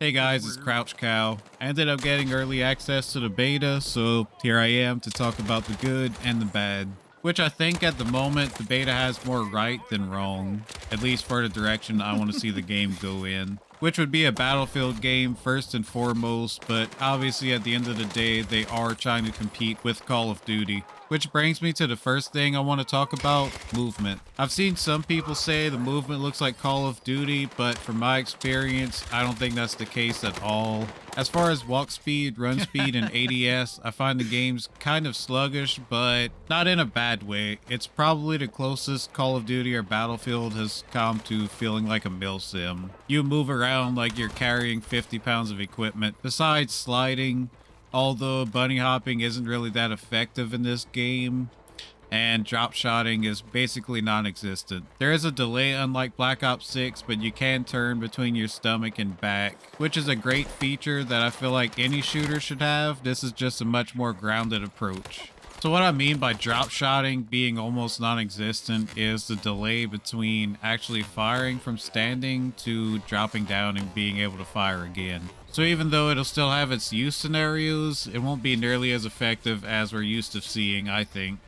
Hey guys, it's Crouch Cow. I ended up getting early access to the beta, so here I am to talk about the good and the bad. Which I think at the moment the beta has more right than wrong, at least for the direction I want to see the game go in. Which would be a Battlefield game first and foremost, but obviously at the end of the day they are trying to compete with Call of Duty. Which brings me to the first thing I want to talk about, movement. I've seen some people say the movement looks like Call of Duty, but from my experience, I don't think that's the case at all. As far as walk speed, run speed, and ADS, I find the game's kind of sluggish, but not in a bad way. It's probably the closest Call of Duty or Battlefield has come to feeling like a mill sim. You move around like you're carrying 50 pounds of equipment. Besides sliding, although bunny hopping isn't really that effective in this game, and drop shotting is basically non-existent. There is a delay unlike Black Ops 6, but you can turn between your stomach and back, which is a great feature that I feel like any shooter should have. This is just a much more grounded approach. So what I mean by drop shotting being almost non-existent is the delay between actually firing from standing to dropping down and being able to fire again. So even though it'll still have its use scenarios, it won't be nearly as effective as we're used to seeing, I think.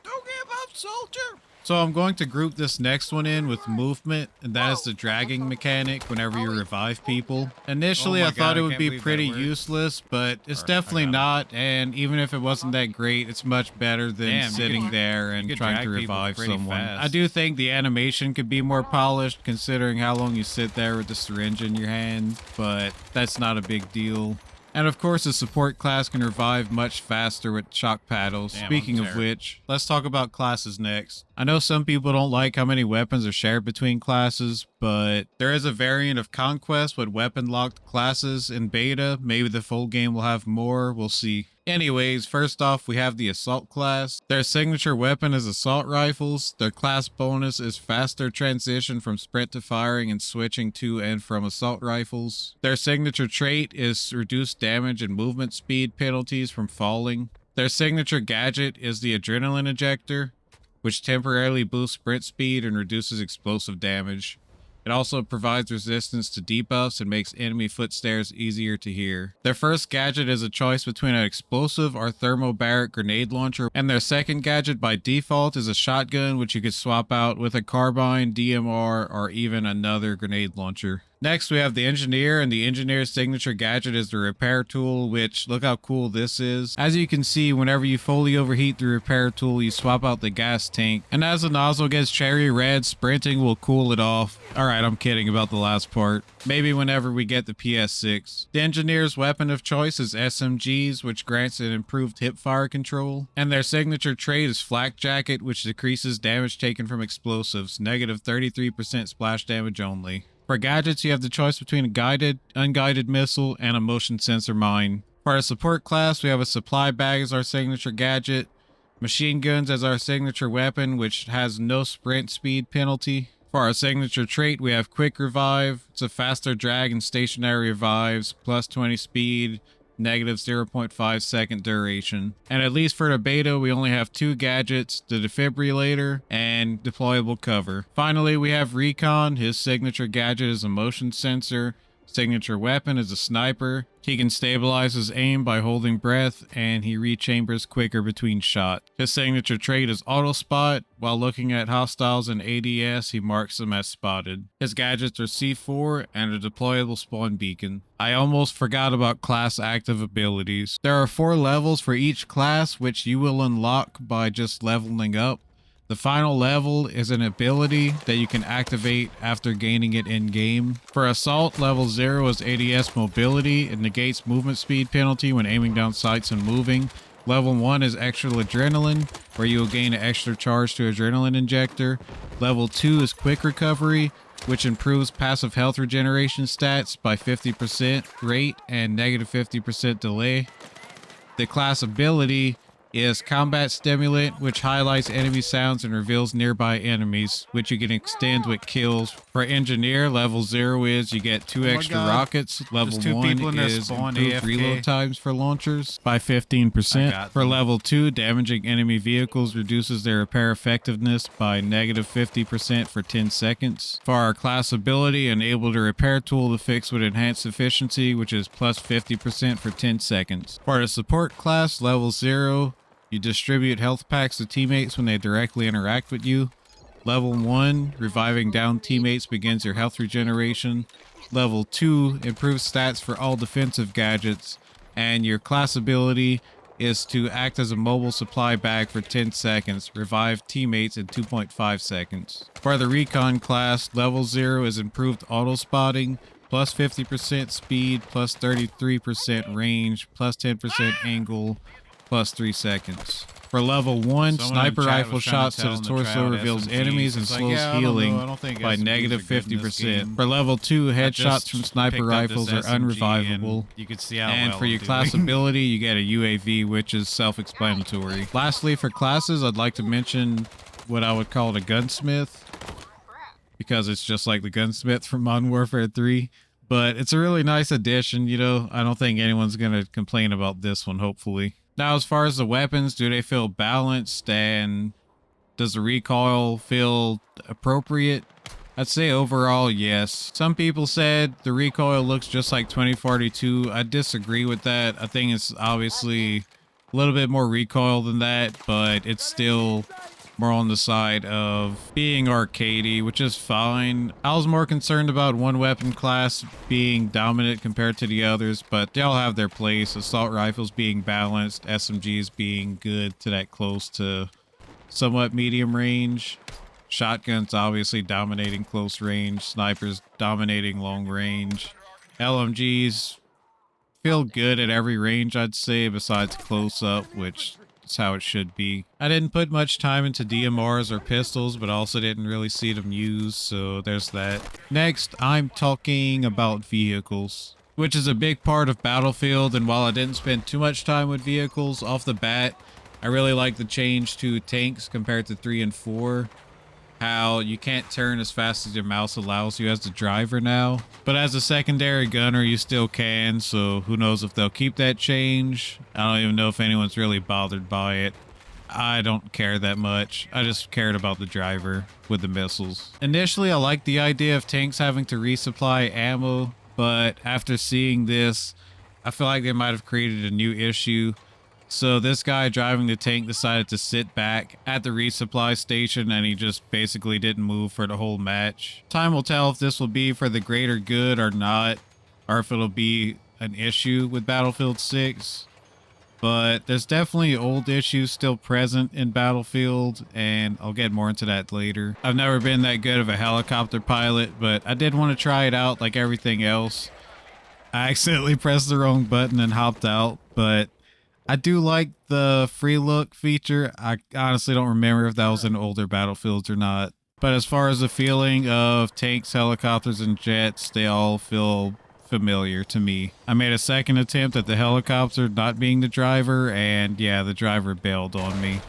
Don't give up, soldier! So I'm going to group this next one in with movement, and that is the dragging mechanic whenever you revive people. Initially, I thought it would be pretty useless, but it's definitely not, and even if it wasn't that great, it's much better than sitting there and trying to revive someone. I do think the animation could be more polished considering how long you sit there with the syringe in your hand, but that's not a big deal. And of course, the support class can revive much faster with shock paddles. Speaking of which, let's talk about classes next. I know some people don't like how many weapons are shared between classes, but there is a variant of Conquest with weapon-locked classes in beta. Maybe the full game will have more, we'll see. Anyways, first off, we have the Assault class. Their signature weapon is assault rifles. Their class bonus is faster transition from sprint to firing and switching to and from assault rifles. Their signature trait is reduced damage and movement speed penalties from falling. Their signature gadget is the Adrenaline Injector, which temporarily boosts sprint speed and reduces explosive damage. It also provides resistance to debuffs and makes enemy footsteps easier to hear. Their first gadget is a choice between an explosive or thermobaric grenade launcher, and their second gadget by default is a shotgun, which you could swap out with a carbine, DMR, or even another grenade launcher. Next, we have the Engineer, and the Engineer's signature gadget is the Repair Tool, which, look how cool this is. As you can see, whenever you fully overheat the Repair Tool, you swap out the gas tank, and as the nozzle gets cherry red, sprinting will cool it off. Alright, I'm kidding about the last part. Maybe whenever we get the PS6. The Engineer's weapon of choice is SMGs, which grants an improved hipfire control, and their signature trait is Flak Jacket, which decreases damage taken from explosives, negative 33% splash damage only. For gadgets, you have the choice between a guided, unguided missile, and a motion sensor mine. For our support class, we have a supply bag as our signature gadget, machine guns as our signature weapon, which has no sprint speed penalty. For our signature trait, we have quick revive. It's a faster drag and stationary revives, plus 20 speed, negative 0.5 second duration. And at least for the beta, we only have two gadgets, the defibrillator and deployable cover. Finally, we have Recon. His signature gadget is a motion sensor. Signature weapon is a sniper. He can stabilize his aim by holding breath, and he rechambers quicker between shots. His signature trait is auto spot. While looking at hostiles in ADS, he marks them as spotted. His gadgets are C4 and a deployable spawn beacon. I almost forgot about class active abilities. There are 4 levels for each class, which you will unlock by just leveling up. The final level is an ability that you can activate after gaining it in-game. For Assault, level 0 is ADS mobility. It negates movement speed penalty when aiming down sights and moving. Level 1 is extra adrenaline, where you will gain an extra charge to Adrenaline Injector. Level 2 is quick recovery, which improves passive health regeneration stats by 50% rate and negative 50% delay. The class ability is Combat Stimulant, which highlights enemy sounds and reveals nearby enemies, which you can extend with kills. For Engineer, level 0 is you get 2 extra rockets. Level 1 is improved reload times for launchers by 15%. For level 2, damaging enemy vehicles reduces their repair effectiveness by negative 50% for 10 seconds. For our class ability, enabled a repair tool to fix with enhanced efficiency, which is plus 50% for 10 seconds. For the support class, level 0, you distribute health packs to teammates when they directly interact with you. Level 1, reviving down teammates begins your health regeneration. Level 2, improves stats for all defensive gadgets. And your class ability is to act as a mobile supply bag for 10 seconds, revive teammates in 2.5 seconds. For the Recon class, level 0 is improved auto spotting, plus 50% speed, plus 33% range, plus 10% angle, plus 3 seconds. For level 1, sniper rifle shots to the torso reveals enemies and slows healing by negative 50%. For level 2, headshots from sniper rifles are unrevivable. You can see how And for your class ability, you get a UAV, which is self-explanatory. Lastly, for classes, I'd like to mention what I would call the gunsmith, because it's just like the gunsmith from Modern Warfare 3. But it's a really nice addition, you know. I don't think anyone's going to complain about this one, hopefully. Now, as far as the weapons, do they feel balanced, and does the recoil feel appropriate? I'd say overall, yes. Some people said the recoil looks just like 2042. I disagree with that. I think it's obviously a little bit more recoil than that, but it's still more on the side of being arcadey, which is fine. I was more concerned about one weapon class being dominant compared to the others, but they all have their place. Assault rifles being balanced, SMGs being good to that close to somewhat medium range, shotguns obviously dominating close range, snipers dominating long range, LMGs feel good at every range, I'd say, besides close up, which is how it should be. I didn't put much time into DMRs or pistols, but also didn't really see them used, so there's that. Next, I'm talking about vehicles, which is a big part of Battlefield, and while I didn't spend too much time with vehicles off the bat, I really like the change to tanks compared to 3 and 4. How you can't turn as fast as your mouse allows you as the driver now. But as a secondary gunner, you still can, so who knows if they'll keep that change. I don't even know if anyone's really bothered by it. I don't care that much. I just cared about the driver with the missiles. Initially, I liked the idea of tanks having to resupply ammo, but after seeing this, I feel like they might have created a new issue. So this guy driving the tank decided to sit back at the resupply station, and he just basically didn't move for the whole match. Time will tell if this will be for the greater good or not, or if it'll be an issue with Battlefield 6. But there's definitely old issues still present in Battlefield, and I'll get more into that later. I've never been that good of a helicopter pilot, but I did want to try it out like everything else. I accidentally pressed the wrong button and hopped out, but I do like the free look feature. I honestly don't remember if that was in older Battlefields or not. But as far as the feeling of tanks, helicopters, and jets, they all feel familiar to me. I made a second attempt at the helicopter not being the driver, and yeah, the driver bailed on me.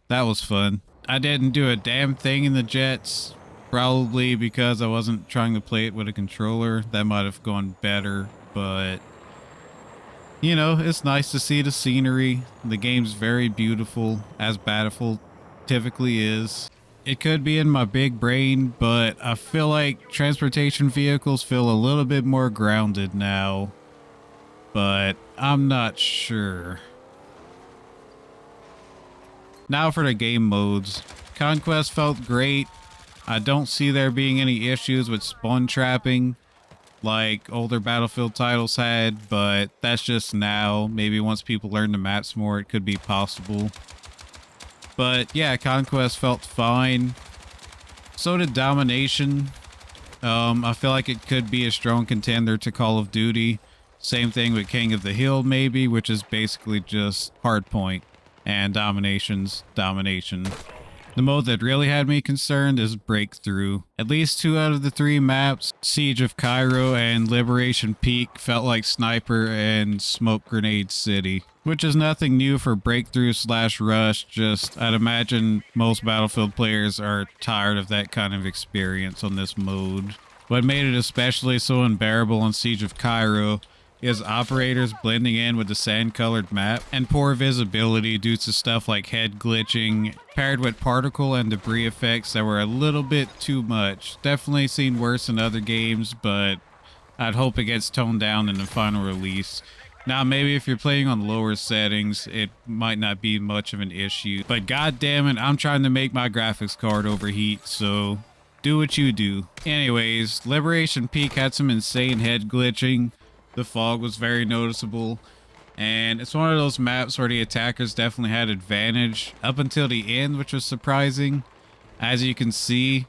That was fun. I didn't do a damn thing in the jets, probably because I wasn't trying to play it with a controller. That might have gone better, but you know, it's nice to see the scenery. The game's very beautiful, as Battlefield typically is. It could be in my big brain, but I feel like transportation vehicles feel a little bit more grounded now. But I'm not sure. Now for the game modes. Conquest felt great. I don't see there being any issues with spawn trapping like older Battlefield titles had, but that's just now. Maybe once people learn the maps more, it could be possible. But yeah, Conquest felt fine. So did Domination. I feel like it could be a strong contender to Call of Duty. Same thing with King of the Hill maybe, which is basically just Hardpoint, and Domination's Domination. The mode that really had me concerned is Breakthrough. At least 2 out of the 3 maps, Siege of Cairo and Liberation Peak, felt like Sniper and Smoke Grenade City. which is nothing new for Breakthrough/Rush. Just I'd imagine most Battlefield players are tired of that kind of experience on this mode. What made it especially so unbearable on Siege of Cairo is operators blending in with the sand-colored map and poor visibility due to stuff like head glitching, paired with particle and debris effects that were a little bit too much. Definitely seen worse in other games, but I'd hope it gets toned down in the final release. Now, maybe if you're playing on lower settings, it might not be much of an issue, but god damn it, I'm trying to make my graphics card overheat, so do what you do. Anyways, Liberation Peak had some insane head glitching. The fog was very noticeable, and it's one of those maps where the attackers definitely had advantage up until the end, which was surprising. As you can see,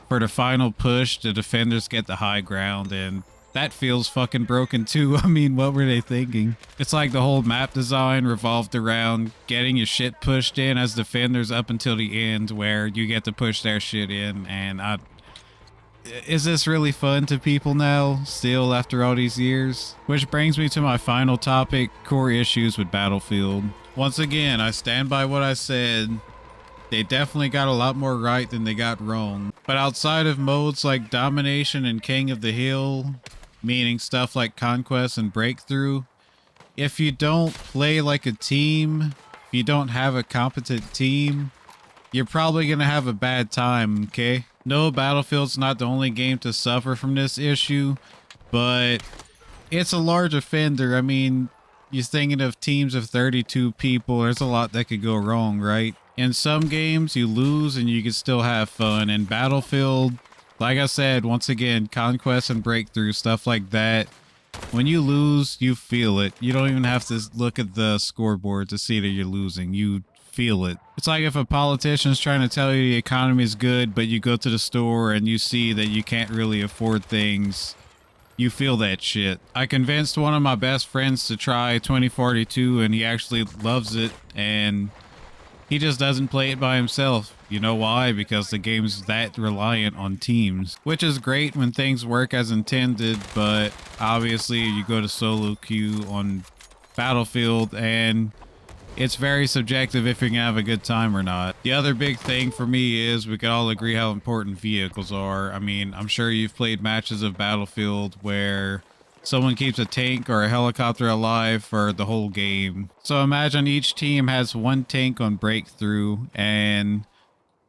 for the final push, the defenders get the high ground, and that feels fucking broken too. I mean, what were they thinking? It's like the whole map design revolved around getting your shit pushed in as defenders up until the end, where you get to push their shit in, and is this really fun to people now, still after all these years? Which brings me to my final topic, core issues with Battlefield. Once again, I stand by what I said. They definitely got a lot more right than they got wrong. But outside of modes like Domination and King of the Hill, meaning stuff like Conquest and Breakthrough, if you don't play like a team, if you don't have a competent team, you're probably gonna have a bad time, okay? No, Battlefield's not the only game to suffer from this issue, but it's a large offender. I mean, you're thinking of teams of 32 people, there's a lot that could go wrong, right? In some games, you lose and you can still have fun. In Battlefield, like I said, once again, Conquest and Breakthrough, stuff like that, when you lose, you feel it. You don't even have to look at the scoreboard to see that you're losing. You feel it. It's like if a politician's trying to tell you the economy is good, but you go to the store and you see that you can't really afford things. You feel that shit. I convinced one of my best friends to try 2042 and he actually loves it, and he just doesn't play it by himself. You know why? Because the game's that reliant on teams, which is great when things work as intended, but obviously you go to solo queue on Battlefield and it's very subjective if you're gonna have a good time or not. The other big thing for me is we can all agree how important vehicles are. I mean, I'm sure you've played matches of Battlefield where someone keeps a tank or a helicopter alive for the whole game. So imagine each team has one tank on Breakthrough and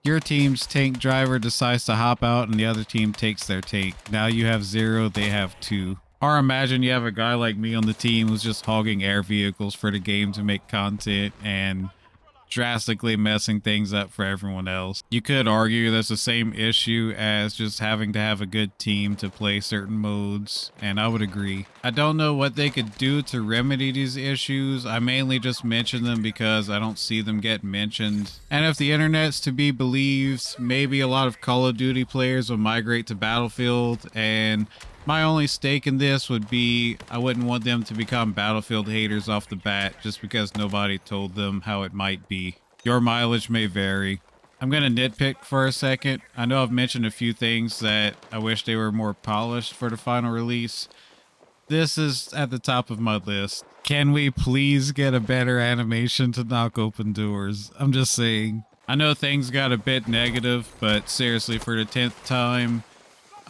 your team's tank driver decides to hop out and the other team takes their tank. Now you have 0, they have 2. Or imagine you have a guy like me on the team who's just hogging air vehicles for the game to make content and drastically messing things up for everyone else. You could argue that's the same issue as just having to have a good team to play certain modes, and I would agree. I don't know what they could do to remedy these issues. I mainly just mention them because I don't see them get mentioned. And if the internet's to be believed, maybe a lot of Call of Duty players will migrate to Battlefield, and my only stake in this would be I wouldn't want them to become Battlefield haters off the bat just because nobody told them how it might be. Your mileage may vary. I'm gonna nitpick for a second. I know I've mentioned a few things that I wish they were more polished for the final release. This is at the top of my list. Can we please get a better animation to knock open doors? I'm just saying. I know things got a bit negative, but seriously, for the 10th time,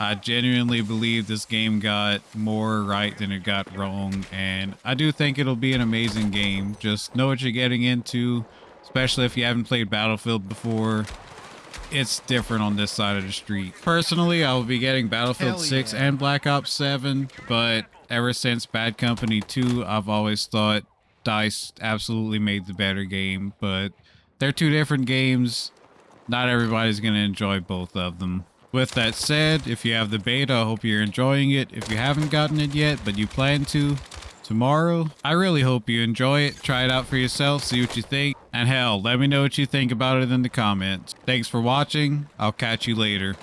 I genuinely believe this game got more right than it got wrong, and I do think it'll be an amazing game. Just know what you're getting into, especially if you haven't played Battlefield before. It's different on this side of the street. Personally, I will be getting Battlefield 6 and Black Ops 7, but ever since Bad Company 2, I've always thought DICE absolutely made the better game, but they're two different games. Not everybody's going to enjoy both of them. With that said, if you have the beta, I hope you're enjoying it. If you haven't gotten it yet, but you plan to, tomorrow, I really hope you enjoy it. Try it out for yourself, see what you think. And hell, let me know what you think about it in the comments. Thanks for watching. I'll catch you later.